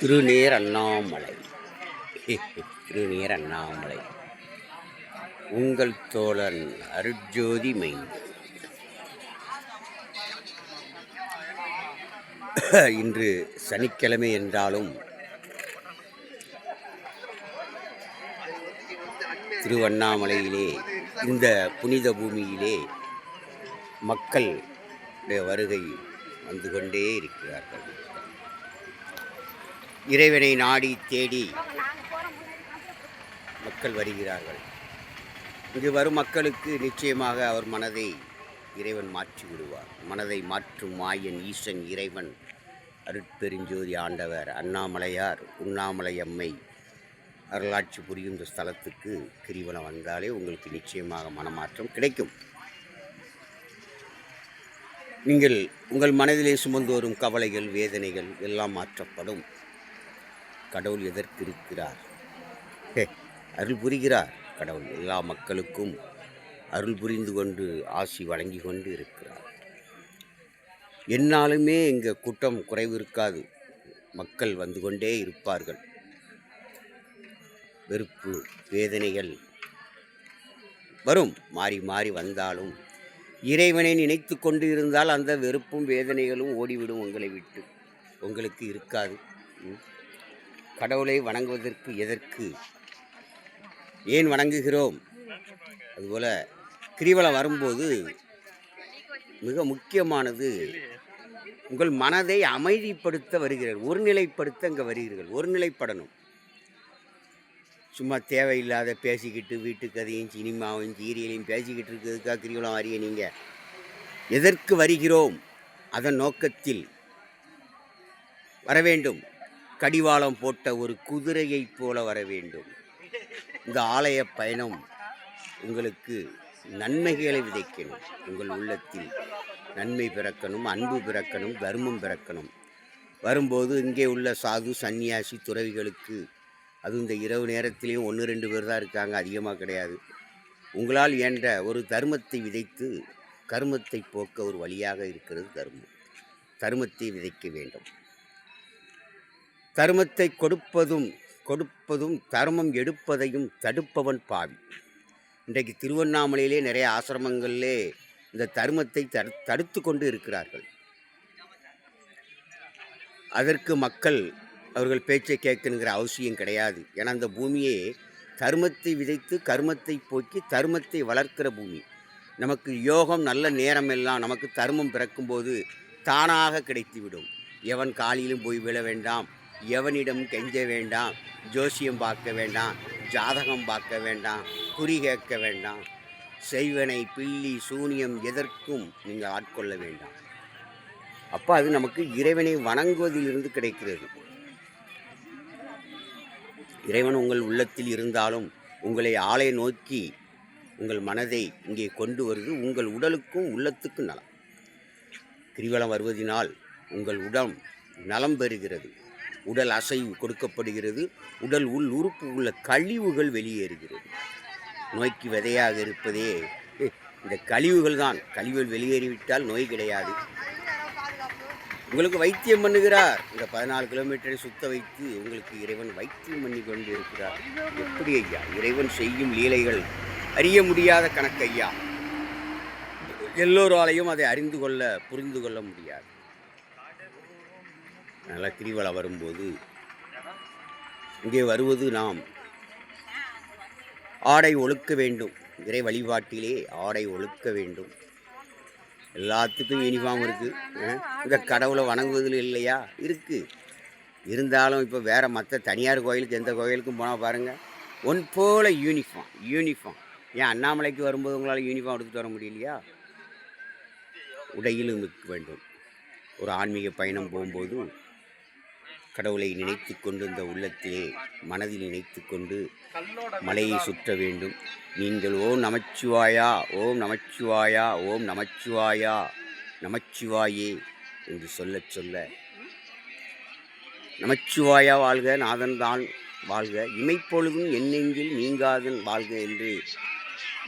திருநேர் அண்ணாமலை. திருநேர் அண்ணாமலை உங்கள் தோழன் அருட்ஜோதி மைந்தன். இன்று சனிக்கிழமை என்றாலும் திருவண்ணாமலையிலே, இந்த புனித பூமியிலே மக்கள் வருகை வந்து கொண்டே இருக்கிறார்கள். இறைவனை நாடி தேடி மக்கள் வருகிறார்கள். இங்கு வரும் மக்களுக்கு நிச்சயமாக அவர் மனதை இறைவன் மாற்றி விடுவார். மனதை மாற்றும் மாயன் ஈசன் இறைவன் அருட்பெருஞ்சோதி ஆண்டவர் அண்ணாமலையார் உண்ணாமலை அம்மை அருளாட்சி புரியும் இந்த ஸ்தலத்துக்கு கிரிவலம் வந்தாலே உங்களுக்கு நிச்சயமாக மனமாற்றம் கிடைக்கும். நீங்கள் உங்கள் மனதிலே சுமந்து வரும் கவலைகள், வேதனைகள் எல்லாம் மாற்றப்படும். கடவுள் எதற்கு இருக்கிறார்? அருள் புரிகிறார். கடவுள் எல்லா மக்களுக்கும் அருள் புரிந்து கொண்டு ஆசி வழங்கி கொண்டு இருக்கிறார். என்னாலுமே இங்கே கூட்டம் குறைவு இருக்காது. மக்கள் வந்து கொண்டே இருப்பார்கள். வெறுப்பு, வேதனைகள் வரும், மாறி மாறி வந்தாலும் இறைவனை நினைத்து கொண்டு இருந்தால் அந்த வெறுப்பும் வேதனைகளும் ஓடிவிடும் உங்களை விட்டு. உங்களுக்கு இருக்காது. கடவுளை வணங்குவதற்கு எதற்கு, ஏன் வணங்குகிறோம்? அதுபோல் கிரிவலம் வரும்போது மிக முக்கியமானது, உங்கள் மனதை அமைதிப்படுத்த வருகிறீர்கள், ஒருநிலைப்படுத்த இங்கே வருகிறீர்கள். ஒருநிலைப்படணும். சும்மா தேவையில்லாத பேசிக்கிட்டு வீட்டு கதையும் சினிமாவும் சீரியலையும் பேசிக்கிட்டு இருக்கிறதுக்காக கிரிவலம் வரிய நீங்கள் எதற்கு வருகிறோம்? அதன் நோக்கத்தில் வர வேண்டும். கடிவாளம் போட்ட ஒரு குதிரையைப் போல வர வேண்டும். இந்த ஆலய பயணம் உங்களுக்கு நன்மைகளை விதைக்கணும். உங்கள் உள்ளத்தில் நன்மை பிறக்கணும், அன்பு பிறக்கணும், தர்மம் பிறக்கணும். வரும்போது இங்கே உள்ள சாது, சன்னியாசி, துறவிகளுக்கு, அதுவும் இந்த இரவு நேரத்திலையும் 1-2 பேர் தான் இருக்காங்க, அதிகமாக கிடையாது. உங்களால் என்ற ஒரு தர்மத்தை விதைத்து கர்மத்தை போக்க ஒரு வழியாக இருக்கிறது தர்மம். தர்மத்தை விதைக்க வேண்டும். தர்மத்தை கொடுப்பதும் தர்மம் எடுப்பதையும் தடுப்பவன் பாவி. இன்றைக்கு திருவண்ணாமலையிலே நிறைய ஆசிரமங்களிலே இந்த தர்மத்தை தடுத்து கொண்டு இருக்கிறார்கள். அதற்கு மக்கள் அவர்கள் பேச்சை கேட்கணுங்கிற அவசியம் கிடையாது. ஏன்னா அந்த பூமியே தர்மத்தை விதைத்து கர்மத்தை போக்கி தர்மத்தை வளர்க்கிற பூமி. நமக்கு யோகம் நல்ல நேரம் எல்லாம் நமக்கு தர்மம் பிறக்கும்போது தானாக கிடைத்துவிடும். எவன் காலிலும் போய் விழ வேண்டாம், எவனிடம் கெஞ்ச வேண்டாம், ஜோசியம் பார்க்க வேண்டாம், ஜாதகம் பார்க்க வேண்டாம், குறி கேட்க வேண்டாம், செய்வனை, பில்லி, சூனியம் எதற்கும் நீங்கள் ஆட்கொள்ள வேண்டாம். அப்போ அது நமக்கு இறைவனை வணங்குவதிலிருந்து கிடைக்கிறது. இறைவன் உங்கள் உள்ளத்தில் இருந்தாலும் உங்களை ஆளை நோக்கி உங்கள் மனதை இங்கே கொண்டு வருது. உங்கள் உடலுக்கும் உள்ளத்துக்கும் நலம். கிரிவலம் வருவதினால் உங்கள் உடல் நலம் பெறுகிறது. உடல் அசைவு கொடுக்கப்படுகிறது. உடல் உள் உறுப்பு உள்ள கழிவுகள் வெளியேறுகிறது. நோய்க்கு விதையாக இருப்பதே இந்த கழிவுகள் தான். கழிவுகள் வெளியேறிவிட்டால் நோய் கிடையாது. உங்களுக்கு வைத்தியம் பண்ணுகிறார். இந்த 14 கிலோமீட்டரை சுத்த வைத்து உங்களுக்கு இறைவன் வைத்தியம் பண்ணி கொண்டு இருக்கிறார். எப்படி ஐயா? இறைவன் செய்யும் லீலைகள் அறிய முடியாத கணக்கு ஐயா. எல்லோராலையும் அதை அறிந்து கொள்ள, புரிந்து கொள்ள முடியாது. நல்லா கிரிவலம் வரும்போது இங்கே வருவது நாம் ஆடை ஒழுக்க வேண்டும். இறை வழிபாட்டிலே ஆடை ஒழுக்க வேண்டும். எல்லாத்துக்கும் யூனிஃபார்ம் இருக்குது. இந்த கடவுளை வணங்குவதில் இல்லையா? இருக்குது. இருந்தாலும் இப்போ வேறு மற்ற தனியார் கோயிலுக்கு, எந்த கோயிலுக்கும் போனால் பாருங்கள், ஒன் போல் யூனிஃபார்ம். ஏன் அண்ணாமலைக்கு வரும்போது உங்களால் யூனிஃபார்ம் எடுத்துகிட்டு வர முடியலையா? உடையிலும் இருக்க வேண்டும். ஒரு ஆன்மீக பயணம் போகும்போது கடவுளை நினைத்து கொண்டு இந்த உள்ளத்திலே மனதில் நினைத்து கொண்டு மலையை சுற்ற வேண்டும். நீங்கள் ஓம் நமச்சிவாயா, ஓம் நமச்சிவாயா, ஓம் நமச்சிவாயா, நமச்சிவாயே என்று சொல்ல சொல்ல நமச்சிவாயா வாழ்க, நாதன் தான் வாழ்க, இமைப்பொழுதும் என்னெங்கில் நீங்காதன் வாழ்க என்று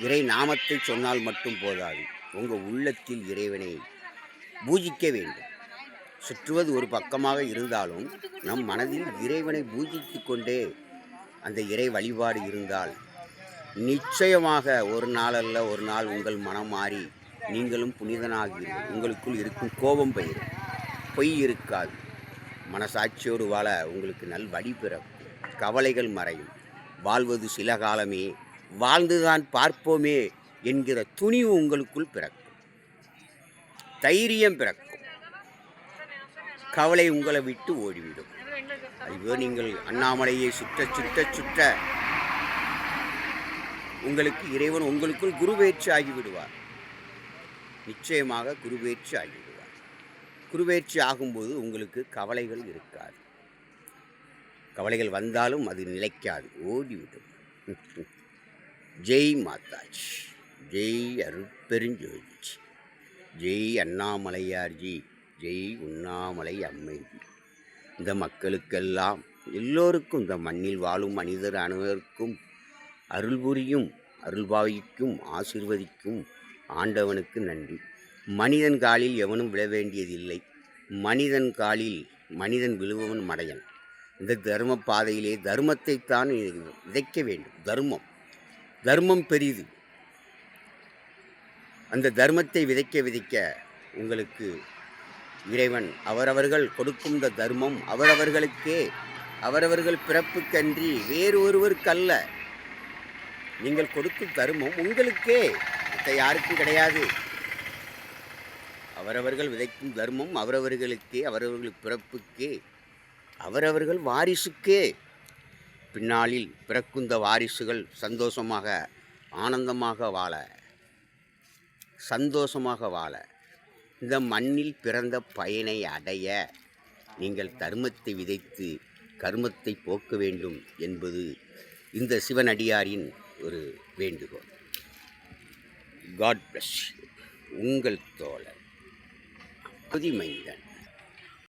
இறை நாமத்தை சொன்னால் மட்டும் போதாது. உங்கள் உள்ளத்தில் இறைவனை பூஜிக்க வேண்டும். சுற்றுவது ஒரு பக்கமாக இருந்தாலும் நம் மனதில் இறைவனை பூஜித்து கொண்டே அந்த இறை வழிபாடு இருந்தால் நிச்சயமாக ஒரு நாள் அல்ல ஒரு நாள் உங்கள் மனம் மாறி நீங்களும் புனிதனாகிறீர்கள். உங்களுக்குள் இருக்கும் கோபம் பெயரும், பொய் இருக்காது, மனசாட்சியோடு வாழ உங்களுக்கு நல் வழி பிறக்கும், கவலைகள் மறையும், வாழ்வது சில காலமே, வாழ்ந்துதான் பார்ப்போமே என்கிற துணிவு உங்களுக்குள் பிறக்கும், தைரியம் பிறக்கும், கவலை உங்களை விட்டு ஓடிவிடும். ஐயோ, நீங்கள் அண்ணாமலையை சுற்ற சுற்ற சுற்ற உங்களுக்கு இறைவன் உங்களுக்குள் குருவேற்று ஆகிவிடுவார். நிச்சயமாக குருவேற்று ஆகிவிடுவார். குருவேற்று ஆகும்போது உங்களுக்கு கவலைகள் இருக்காது. கவலைகள் வந்தாலும் அது நிலைக்காது, ஓடிவிடும். ஜெய் மாதாஜி, ஜெய் அருட்பெருஞ்சோதி, ஜெய் அண்ணாமலையார்ஜி, ஜெய் உண்ணாமலை அம்மைஜி. இந்த மக்களுக்கெல்லாம் எல்லோருக்கும், இந்த மண்ணில் வாழும் மனிதர் அனைவருக்கும் அருள் புரியும், அருள்பாவிக்கும், ஆசீர்வதிக்கும் ஆண்டவனுக்கு நன்றி. மனிதன் காலில் எவனும் விழ வேண்டியதில்லை. மனிதன் காலில் மனிதன் விழுபவன் மடையன். இந்த தர்ம பாதையிலே தர்மத்தைத்தான் விதைக்க வேண்டும். தர்மம் பெரிது. அந்த தர்மத்தை விதைக்க விதைக்க உங்களுக்கு இறைவன் அவரவர்கள் கொடுக்கும் இந்த தர்மம் அவரவர்களுக்கே, அவரவர்கள் பிறப்புக்கன்றி வேறு ஒருவருக்கல்ல. நீங்கள் கொடுக்கும் தர்மம் உங்களுக்கே, மற்ற யாருக்கும் கிடையாது. அவரவர்கள் விதைக்கும் தர்மம் அவரவர்களுக்கே, அவரவர்கள் பிறப்புக்கே, அவரவர்கள் வாரிசுக்கே. பின்னாளில் பிறக்குந்த வாரிசுகள் சந்தோஷமாக ஆனந்தமாக வாழ, சந்தோஷமாக வாழ, இந்த மண்ணில் பிறந்த பயனை அடைய நீங்கள் தர்மத்தை விதைத்து கர்மத்தை போக்க வேண்டும் என்பது இந்த சிவனடியாரின் ஒரு வேண்டுகோள். God bless. உங்கள் தோழர் புதிமைந்தன்.